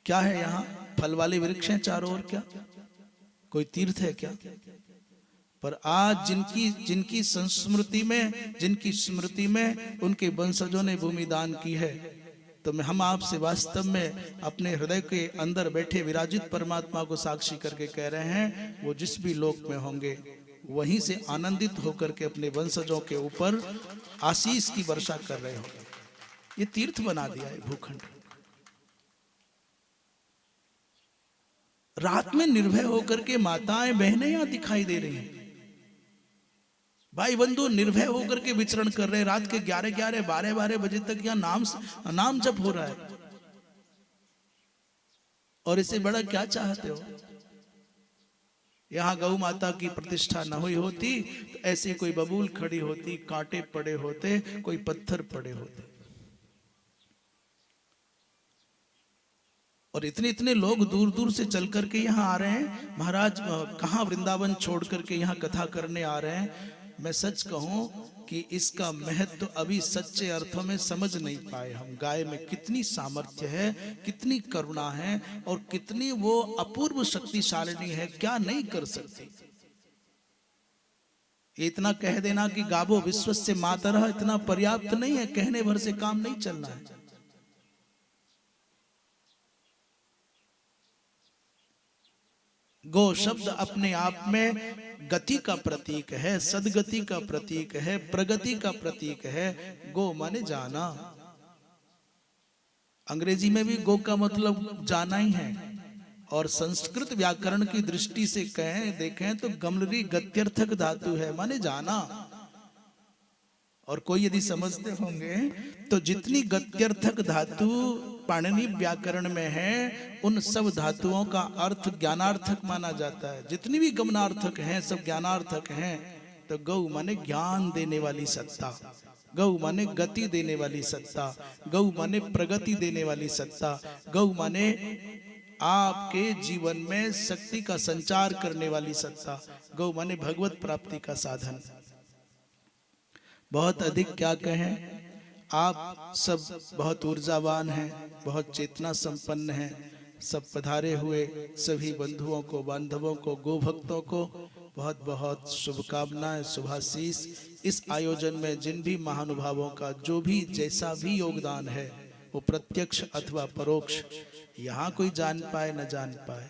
क्या है यहाँ? फल वाले वृक्ष हैं चारों ओर, क्या कोई तीर्थ है क्या? पर आज जिनकी संस्मृति में, जिनकी स्मृति में उनके वंशजों ने भूमि दान की है, तो हम आपसे वास्तव में अपने हृदय के अंदर बैठे विराजित परमात्मा को साक्षी करके कह रहे हैं, वो जिस भी लोक में होंगे वहीं से आनंदित होकर के अपने वंशजों के ऊपर आशीष की वर्षा कर रहे होंगे। ये तीर्थ बना दिया है भूखंड। रात में निर्भय होकर के माताएं बहनें यहां दिखाई दे रही हैं, भाई बंधु निर्भय होकर के विचरण कर रहे हैं। रात के 11-11, 12-12 बजे तक यहाँ नाम जप हो रहा है। और इससे बड़ा क्या चाहते हो? यहाँ गौ माता की प्रतिष्ठा न हुई होती तो ऐसे कोई बबूल खड़ी होती, कांटे पड़े होते, कोई पत्थर पड़े होते, और इतने इतने लोग दूर दूर से चल करके यहाँ आ रहे हैं। महाराज कहाँ वृंदावन छोड़ करके यहाँ कथा करने आ रहे हैं। मैं सच कहूं कि इसका महत्व अभी सच्चे अर्थों में समझ नहीं पाए हम। गाय में कितनी सामर्थ्य है, कितनी करुणा है, और कितनी वो अपूर्व शक्तिशालिनी है, क्या नहीं कर सकती। इतना कह देना कि गावो विश्वस्य मातरः इतना पर्याप्त नहीं है, कहने भर से काम नहीं चलना है। गो शब्द अपने आप में गति का प्रतीक है, सदगति का प्रतीक है, प्रगति का प्रतीक है। गो माने जाना। अंग्रेजी में भी गो का मतलब जाना ही है, और संस्कृत व्याकरण की दृष्टि से कहें देखें तो गमलरी गत्यर्थक धातु है, माने जाना। और कोई यदि समझते होंगे तो जितनी गत्यर्थक धातु पाणिनि व्याकरण में है, उन सब धातुओं का अर्थ ज्ञानार्थक माना जाता है। जितनी भी गमनार्थक हैं सब ज्ञानार्थक हैं। तो गौ माने ज्ञान देने वाली सत्ता, गौ माने गति देने वाली सत्ता, गौ माने प्रगति देने वाली सत्ता, गौ माने आपके जीवन में शक्ति का संचार करने वाली सत्ता, गौ माने भगवत प्राप्ति का साधन। बहुत अधिक क्या कहें, आप सब बहुत ऊर्जावान हैं, बहुत चेतना संपन्न हैं। सब पधारे हुए सभी बंधुओं को, बांधवों को, गोभक्तों को बहुत बहुत शुभकामनाएं, शुभाशीष। इस आयोजन में जिन भी महानुभावों का जो भी जैसा भी योगदान है, वो प्रत्यक्ष अथवा परोक्ष, यहाँ कोई जान पाए न जान पाए,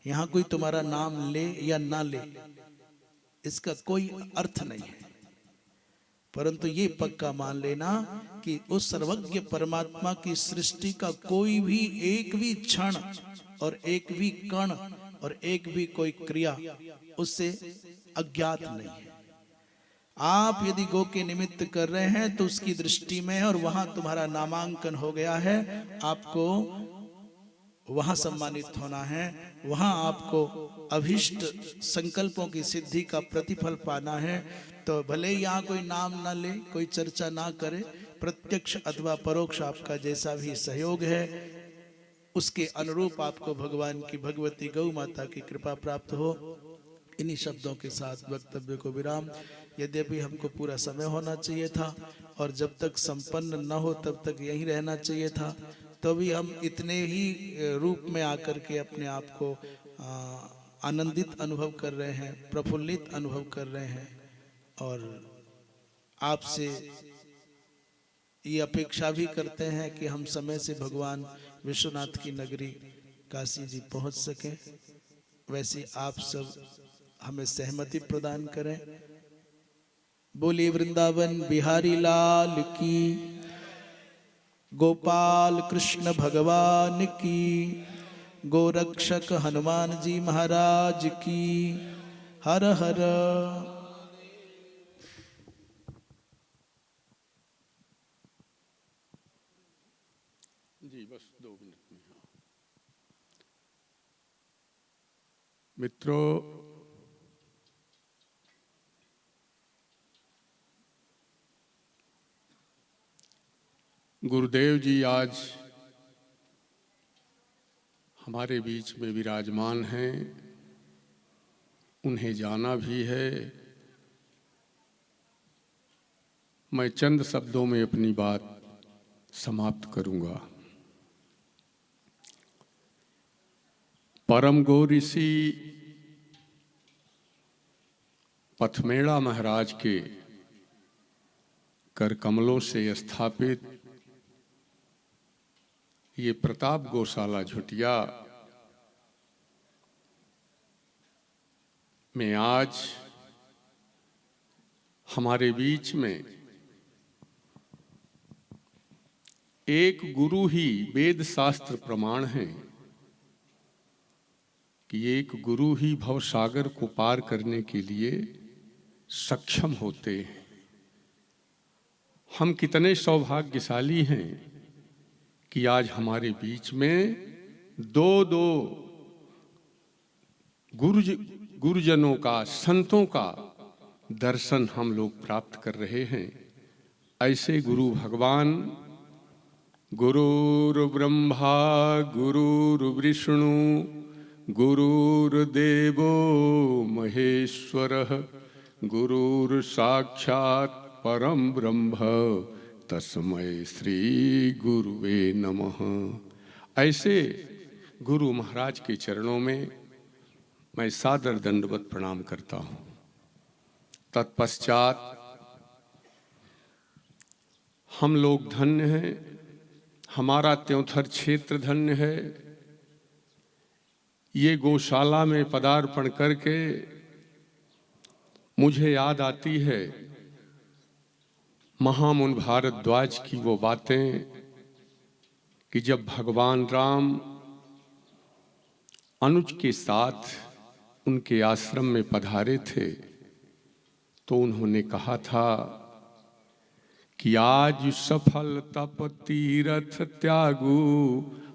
यहाँ कोई तुम्हारा नाम ले या ना ले, इसका कोई अर्थ नहीं है। परंतु ये पक्का मान लेना कि उस सर्वज्ञ परमात्मा की सृष्टि का कोई भी एक भी क्षण और एक भी कण और एक भी कोई क्रिया उससे अज्ञात नहीं है। आप यदि गो के निमित्त कर रहे हैं तो उसकी दृष्टि में है और वहां तुम्हारा नामांकन हो गया है, आपको वहां सम्मानित होना है, वहां आपको अभिष्ट संकल्पों की सिद्धि का प्रतिफल पाना है। तो भले ही यहाँ कोई नाम ना ले, कोई चर्चा ना करे, प्रत्यक्ष अथवा परोक्ष आपका जैसा भी सहयोग है उसके अनुरूप आपको भगवान की भगवती गौ माता की कृपा प्राप्त हो। इन्हीं शब्दों के साथ वक्तव्य को विराम। यद्यपि हमको पूरा समय होना चाहिए था और जब तक संपन्न न हो तब तक यहीं रहना चाहिए था, तो भी हम इतने ही रूप में आकर के अपने आप को आनंदित अनुभव कर रहे हैं, प्रफुल्लित अनुभव कर रहे हैं और आपसे ये अपेक्षा भी करते हैं कि हम समय से भगवान विश्वनाथ की नगरी काशी जी पहुंच सकें। वैसे आप सब हमें सहमति प्रदान करें। बोलिए वृंदावन बिहारी लाल की, गोपाल कृष्ण भगवान की, गोरक्षक हनुमान जी महाराज की। हर हर। जी बस 2 मिनट में। हाँ मित्रों, गुरुदेव जी आज हमारे बीच में विराजमान हैं, उन्हें जाना भी है। मैं चंद शब्दों में अपनी बात समाप्त करूंगा। परम गो ऋषि पथमेड़ा महाराज के कर कमलों से स्थापित ये प्रताप गौशाला झुटिया में आज हमारे बीच में एक गुरु ही वेद शास्त्र प्रमाण है कि एक गुरु ही भवसागर को पार करने के लिए सक्षम होते हैं। हम कितने सौभाग्यशाली हैं कि आज हमारे बीच में दो गुरुजनों का, संतों का दर्शन हम लोग प्राप्त कर रहे हैं। ऐसे गुरु भगवान गुरुर्ब्रह्मा गुरुर्विष्णु गुरुर्देवो महेश्वरः गुरुर्साक्षात् परम ब्रह्म तस्मै श्री गुरुवे नमः। ऐसे गुरु महाराज के चरणों में मैं सादर दंडवत प्रणाम करता हूँ। तत्पश्चात हम लोग धन्य हैं, हमारा त्योंथर क्षेत्र धन्य है। ये गौशाला में पदार्पण करके मुझे याद आती है महामुनि भारद्वाज की वो बातें कि जब भगवान राम अनुज के साथ उनके आश्रम में पधारे थे तो उन्होंने कहा था कि आज सफल तप तीरथ त्यागू,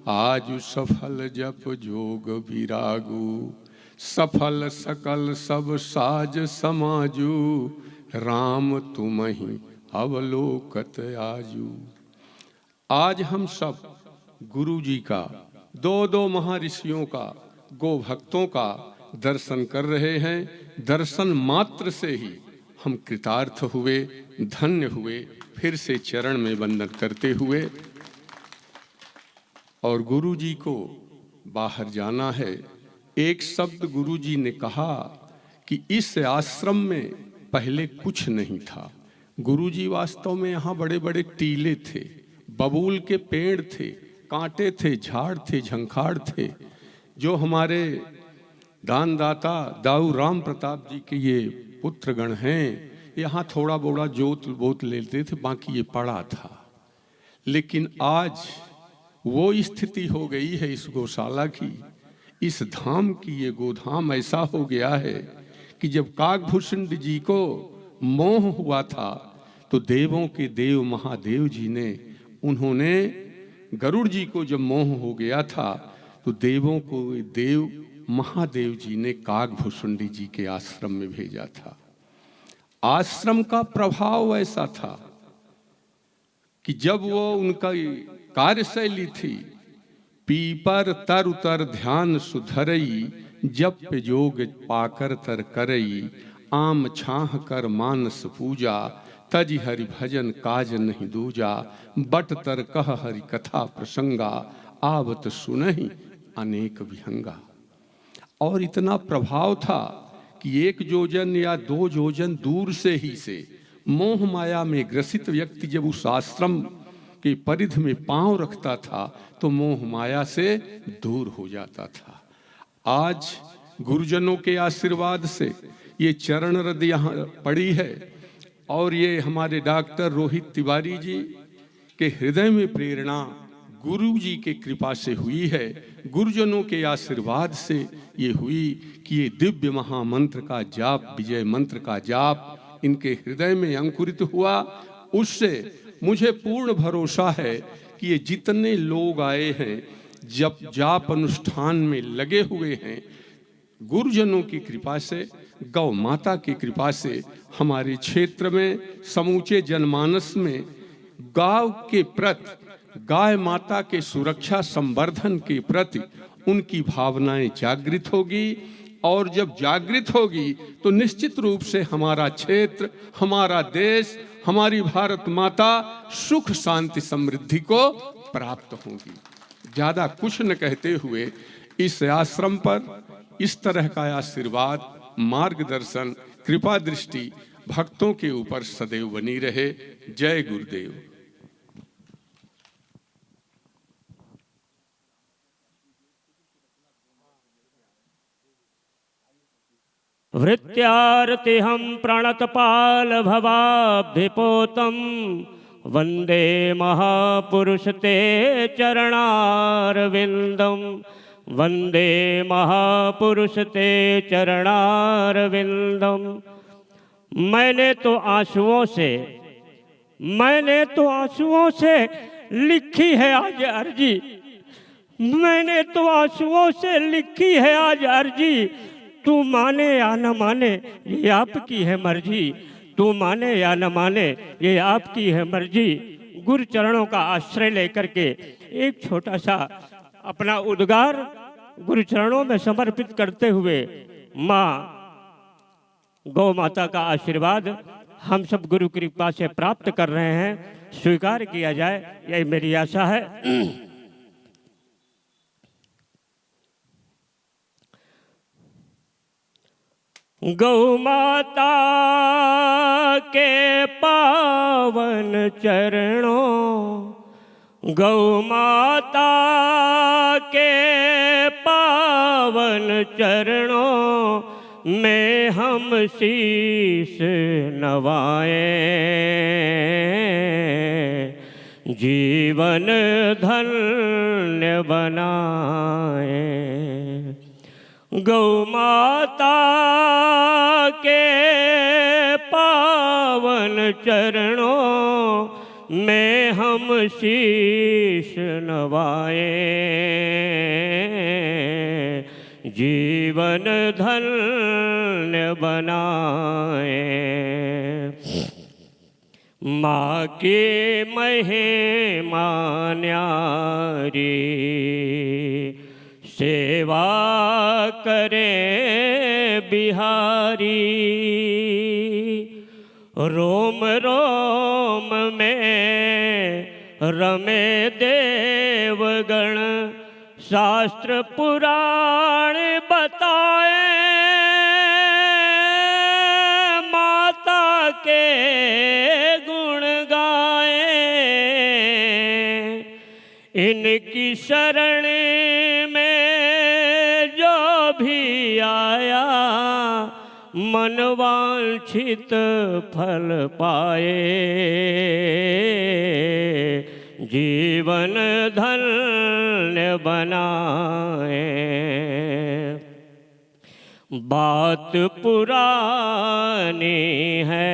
आज सफल जप जोग विरागू, सफल सकल सब साज समाजू, राम तुमहि अवलोकत आजू। आज हम सब गुरु जी का, दो महर्षियों का, गो भक्तों का दर्शन कर रहे हैं। दर्शन मात्र से ही हम कृतार्थ हुए, धन्य हुए। फिर से चरण में वंदन करते हुए और गुरु जी को बाहर जाना है। एक शब्द गुरु जी ने कहा कि इस आश्रम में पहले कुछ नहीं था। गुरु जी वास्तव में यहाँ बड़े बड़े टीले थे, बबूल के पेड़ थे, कांटे थे, झाड़ थे, झंखाड़ थे। जो हमारे दानदाता दाऊ राम प्रताप जी के ये पुत्रगण हैं, यहाँ थोड़ा बोड़ा जोत बोत लेते थे, बाकी ये पड़ा था। लेकिन आज वो स्थिति हो गई है इस गौशाला की, इस धाम की। ये गोधाम ऐसा हो गया है कि जब काकभूषण जी को मोह हुआ था तो देवों के देव महादेव जी ने, उन्होंने गरुड़ जी को जब मोह हो गया था तो देवों को देव महादेव जी ने काकभूषुंडी जी के आश्रम में भेजा था। आश्रम का प्रभाव ऐसा था कि जब वो उनका कार्यशैली थी, पीपर तर उतर ध्यान सुधरई, जप जोग पाकर तर करई, आम छाह कर मानस पूजा, तज हरि भजन काज नहीं दूजा, बट तर कह हरि कथा प्रसंगा, आवत सुनहि अनेक विहंगा। और इतना प्रभाव था कि 1 योजन या 2 योजन दूर से ही से मोह माया में ग्रसित व्यक्ति जब उस आश्रम के परिधि में पांव रखता था तो मोह माया से दूर हो जाता था। आज गुरुजनों के आशीर्वाद से ये चरण रद यहाँ पड़ी है और ये हमारे डॉक्टर रोहित तिवारी जी के हृदय में प्रेरणा गुरु जी के कृपा से हुई है, गुरुजनों के आशीर्वाद से ये हुई कि ये दिव्य महामंत्र का जाप, विजय मंत्र का जाप इनके हृदय में अंकुरित हुआ। उससे मुझे पूर्ण भरोसा है कि ये जितने लोग आए हैं, जब जाप अनुष्ठान में लगे हुए हैं, गुरुजनों की कृपा से, गौ माता की कृपा से हमारे क्षेत्र में समूचे जनमानस में गांव के प्रति, गाय माता के सुरक्षा संवर्धन के प्रति उनकी भावनाएं जागृत होगी और जब जागृत होगी तो निश्चित रूप से हमारा क्षेत्र, हमारा देश, हमारी भारत माता सुख शांति समृद्धि को प्राप्त होगी। ज्यादा कुछ न कहते हुए इस आश्रम पर इस तरह का आशीर्वाद, मार्गदर्शन, कृपा दृष्टि भक्तों के ऊपर सदैव बनी रहे। जय गुरुदेव। वृत्यार्तिहं प्रणतपाल भवाब्धिपोतं वन्दे महापुरुष ते चरणारविन्दं, वन्दे महापुरुष ते चरणारविन्दं। मैंने तो आंसुओं से लिखी है आज अर्जी, मैंने तो आंसुओं से लिखी है आज अर्जी। तू माने या न माने ये आपकी है मर्जी, तू माने या न माने ये आपकी है मर्जी। गुरु चरणों का आश्रय लेकर के एक छोटा सा अपना उद्गार गुरु चरणों में समर्पित करते हुए माँ गौ माता का आशीर्वाद हम सब गुरु कृपा से प्राप्त कर रहे हैं, स्वीकार किया जाए, यही मेरी आशा है। गौ माता के पावन चरणों, गौ माता के पावन चरणों में हम शीश नवाएं, जीवन धन्य बनाएं। गौ माता के पावन चरणों में हम शीश नवाएं, जीवन धन्य बनाएं। माँ की महिमा न्यारी, सेवा करे बिहारी। रोम रोम में रमे देवगण, शास्त्र पुराण बताए। माता के गुण गाए, इनकी शरण में जो भी आया, मनवांछित फल पाए, जीवन धन्य बनाए। बात पुरानी है,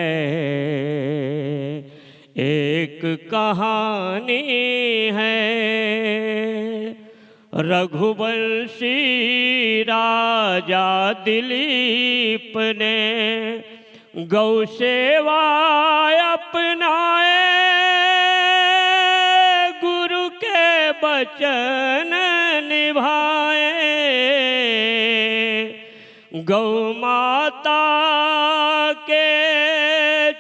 एक कहानी है। रघुवंशी राजा दिलीप ने गौ सेवा अपनाए, गुरु के वचन निभाए। गौ माता के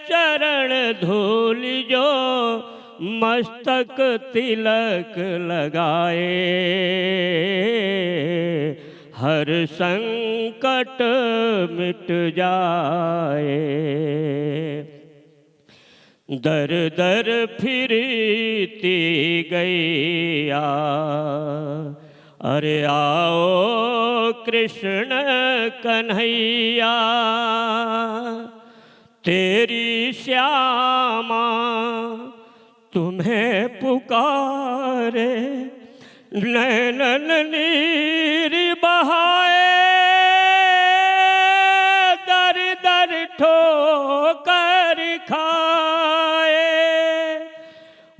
चरण धूल जो मस्तक तिलक लगाए, हर संकट मिट जाए। दर दर फिरती गैया, अरे आओ कृष्ण कन्हैया। तेरी श्यामा तुम्हें पुकारे, नैनन नीर बहाए। दर दर ठोकर खाए,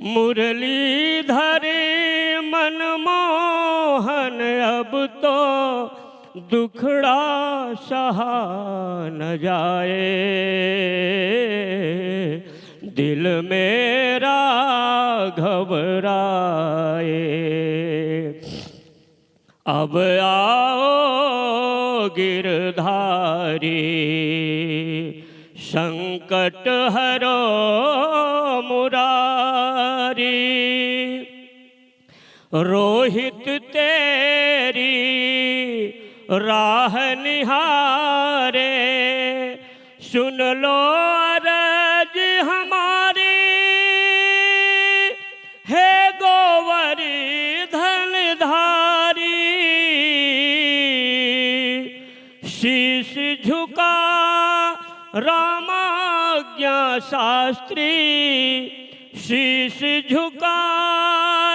मुरलीधर मनमोहन अब तो दुखड़ा सहा न जाए। दिल मेरा घबराए, अब आओ गिरधारी, संकट हरो मुरारी। रोहित तेरी राह निहारे, सुन लो अरज हमारी। हे गोवर्धन धारी, शीश झुका रामाज्ञा शास्त्री, शीश झुका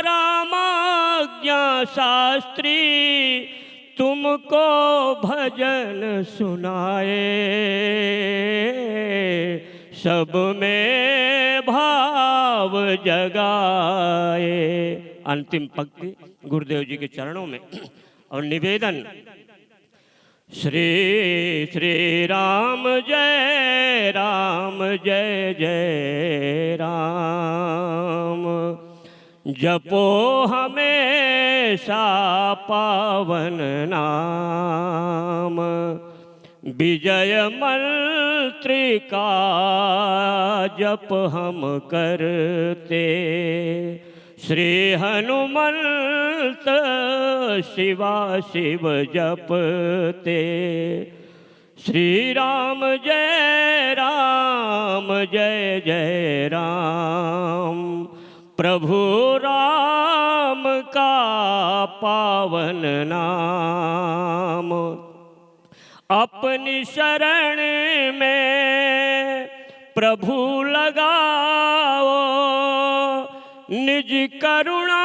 रामाज्ञा शास्त्री। तुमको भजन सुनाए, सब में भाव जगाए। अंतिम पंक्ति गुरुदेव जी के चरणों में और निवेदन। श्री श्री राम जय जय राम। जपो हमेशा पावन नाम, विजय मंत्र का जप हम करते। श्री हनुमंत शिवा शिव जपते। श्री राम जय जय राम। प्रभु राम का पावन नाम, अपनी शरण में प्रभु लगाओ। निज करुणा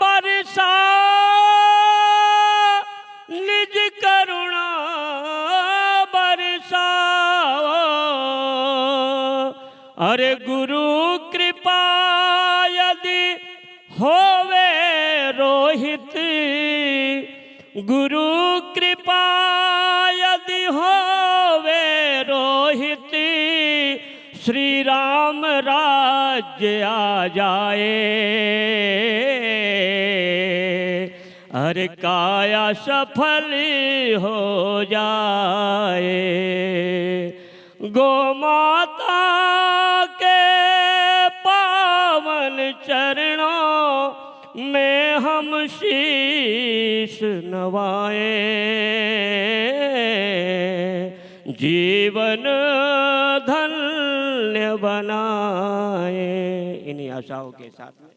बरसा, निज करुणा बरसाओ। अरे गुरु कृपा यदि होवे रोहित, गुरु कृपा यदि होवे रोहित। श्री राम राज्य आ जाए। अरे काया सफल हो जाए। गौ माता के पावन चरणों में हम शीश नवाए। जीवन धन्य बनाए। इन्हीं आशाओं के साथ में